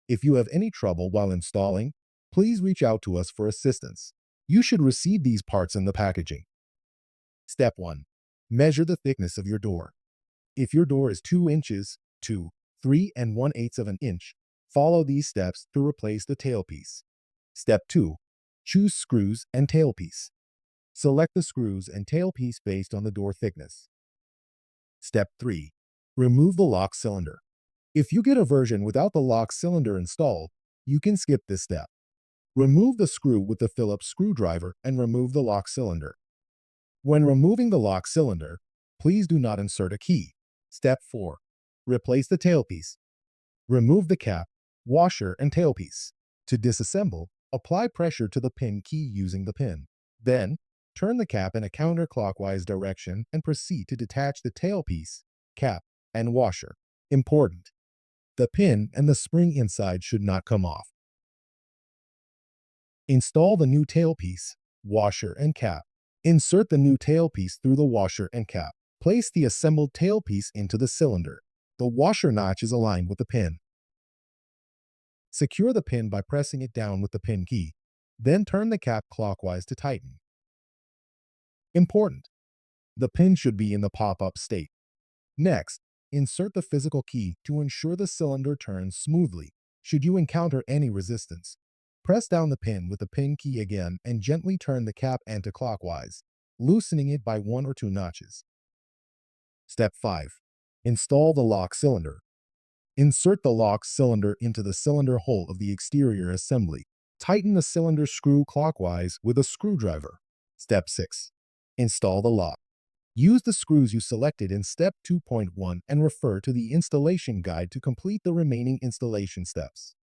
If you have any trouble while installing, please reach out to us for assistance. You should receive these parts in the packaging. Step 1. Measure the thickness of your door. If your door is 2 inches to 3 1/8 of an inch, follow these steps to replace the tailpiece. Step 2. Choose screws and tailpiece. Select the screws and tailpiece based on the door thickness. Step 3. Remove the lock cylinder. If you get a version without the lock cylinder installed, you can skip this step. Remove the screw with the Phillips screwdriver and remove the lock cylinder. When removing the lock cylinder, please do not insert a key. Step 4. Replace the tailpiece. Remove the cap, washer, and tailpiece. To disassemble, apply pressure to the pin key using the pin. Then, turn the cap in a counterclockwise direction and proceed to detach the tailpiece, cap, and washer. Important: the pin and the spring inside should not come off. Install the new tailpiece, washer, and cap. Insert the new tailpiece through the washer and cap. Place the assembled tailpiece into the cylinder. The washer notch is aligned with the pin. Secure the pin by pressing it down with the pin key. Then turn the cap clockwise to tighten. Important: the pin should be in the pop-up state. Next, insert the physical key to ensure the cylinder turns smoothly. Should you encounter any resistance, press down the pin with the pin key again and gently turn the cap anti-clockwise, loosening it by 1 or 2 notches. Step 5. Install the lock cylinder. Insert the lock cylinder into the cylinder hole of the exterior assembly. Tighten the cylinder screw clockwise with a screwdriver. Step 6. Install the lock. Use the screws you selected in Step 2.1 and refer to the installation guide to complete the remaining installation steps.